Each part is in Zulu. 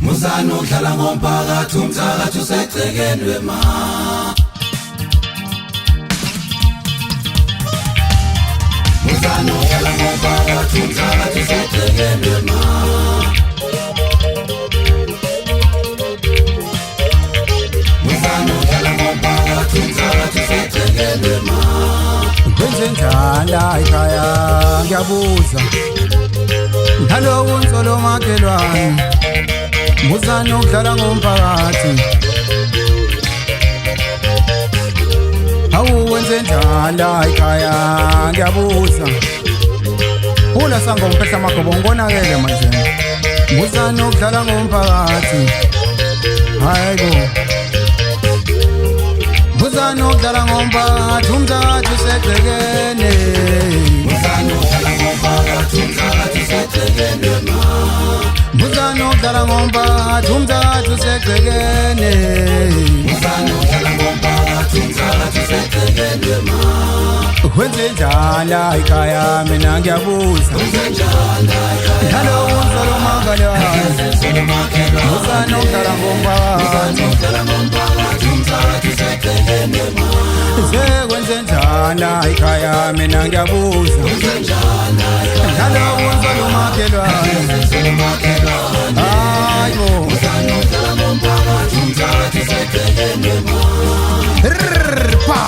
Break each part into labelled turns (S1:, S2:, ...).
S1: Muzano udlala ngomphakathi umthakathi usegcekeni wema Muzano udlala ngomphakathi umthakathi usegcekeni wema Muzano udlala ngomphakathi umthakathi usegcekeni wema
S2: Kwenzenjani la ekhaya ngiyabuza Ngaloku nsolo makhelwane Muzano udlala ngomphakathi Hawu wenzenjani la ekhaya ngiyabuza Ula sangompehla magobo ngonakele manje Muzano udlala ngomphakathi Hayibo Muzano udlala ngomphakathi umthakathi usegcekeni
S1: Muzano udlala ngomphakathi umthakathi usegcekeni wema
S2: Muzano udlala ngomphakathi umthakathi usegcekeni
S1: Muzano udlala ngomphakathi umthakathi usegcekeni wema
S2: Wenzenjani la ekhaya mina ngiyabuza
S1: Wenzenjani la ekhaya
S2: Ngaloku nsolo makhelwane Muzano udlala ngomphakathi
S1: udlala ngomphakathi umthakathi usegcekeni wema
S2: Sekwenzenjani la ekhaya mina ngiyabuza
S1: Wenzenjani la ekhaya
S2: Ngaloku nsolo makhelwane Hayibo
S1: Muzano udlala ngomphakathi umthakathi usegcekeni wema
S2: Pa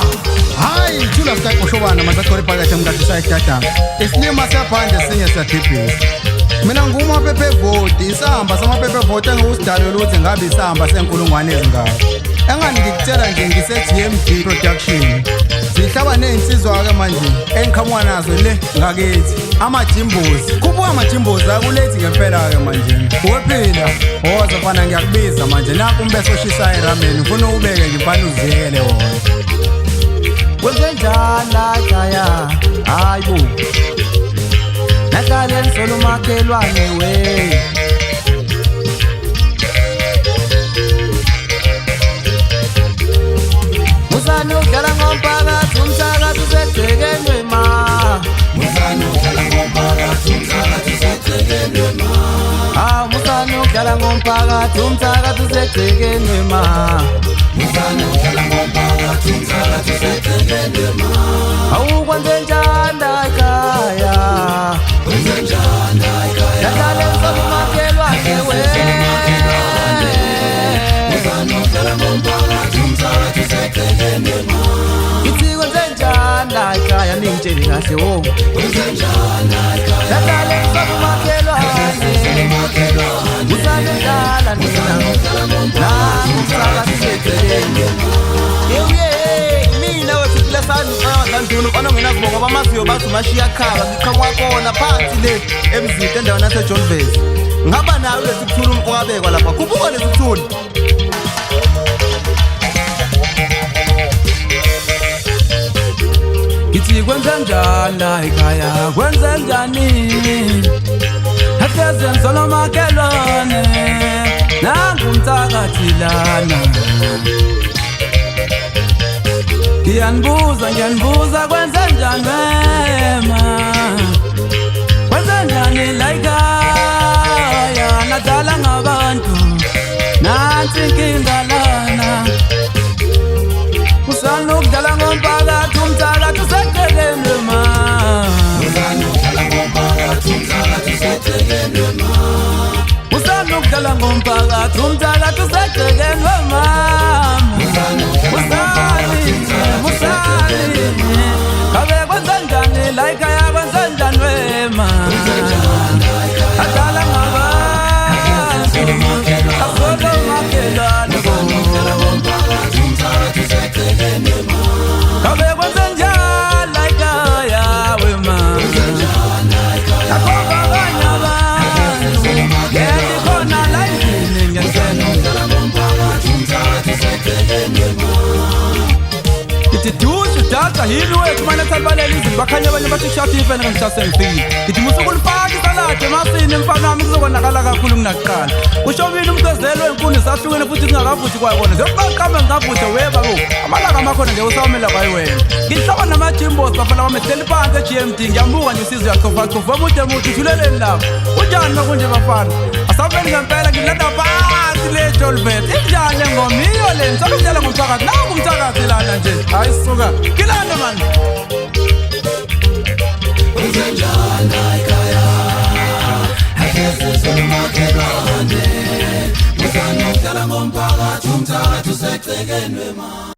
S2: hayi thula sikaQoshobana masaqhole phakathi emkhathi sayidada isinima siyabhande sinye siyadibhisa mina ngumaphephe voti isamba samaphephe voti engiwusidalo ukuthi ngabe isamba senkulungwane ezingaka engani ngikutshela nje ngise-GMD production sihlaba ney'nsizwa ke manje engiqhamuka nazo le ngakithi amajimbozi kubuka amajimbozi akulethi ngempela-ke manje wephila woza fana ngiyakubiza manje naku umbeso oshisayo erameni ufuna ubeke nje mfana uziyekele wona Kwenzenjani la ekhaya hayibo Nahlale nsolo makhelwane we Muzano udlala ngomphakathi umthakathi usegcekeni wema
S1: Muzano udlala ngomphakathi umthakathi usegcekeni wema
S2: Muzano udlala ngomphakathi umthakathi usegcekeni wema
S1: Muzano udlala ngomphakathi umthakathi usegcekeni wema
S2: Kwenzenjani la ekhaya
S1: Wenzenjani la ekhaya
S2: Nahlale nsolo makhelwane we
S1: Muzano udlala ngomphakathi umthakathi usegcekeni wema
S2: Ithi kwenzenjani la ekhaya ningitshele kahle wo
S1: Wenzenjani la ekhaya
S2: Nahlale nsolo makhelwane Muzano udlala nina umthakathi usegcekeni mina wethu kulesani nganduna ufana ngenakubonga ngoba amaziyo bathi umashiya khaba ngiqhamuka kona phansi le emzini endaweni yaseJohn Vez ngaba nawe lesikuthula umqwabekwa lapha kubuka lesikuthula Ngithi kwenzenjani la ekhaya kwenzenjani Hatheze nsolo makhelwane nangumthakathi lana Ngiyanibuza kwenzenjani wema Kwenzenjani la ekhaya nadala ngabantu nansi inkinga lana Muzano udlala ngomphakathi umthakathi usegcekeni wema
S1: Muzano udlala ngomphakathi umthakathi usegcekeni wema
S2: Muzano udlala ngomphakathi umthakathi usegcekeni wema Kabe kwenzenjani la ekhaya kwenzenjani wema Adala ngabantu Asolo makhelwane Kabe kwenzenjani la ekhaya wema Akhona abanye abantu Yeti khona la endlini ngiyacela Ithi dushu data hili wethu manje salibalela izinto bakhanya abanye bathi shati ifene ngisasengifile ngithi musukulifaka isalade emasini mfana wami kuzobonakala kakhulu kunakuqala ushobile umcezelo wenkuni sahlukene futhi singakavuthi kwayibona ngiyoqaqama ngingavuthe weba lo amalanga amakhona ngeke usawamela kwayiwena ngihlaba namajimbosi bafana bami ehleli phansi e-GMD ngiyambuka nje usizwe uyachofachofa mude mude uthuleleni lapho kunjani makunje bafana asaveli ngempela ngilanda phansi nje hayi suka kilanda man
S1: Uzenjani ekhaya Akesizwe makhelwane Uzanokudala ngomphakathi umthakathi usegcekenwe ma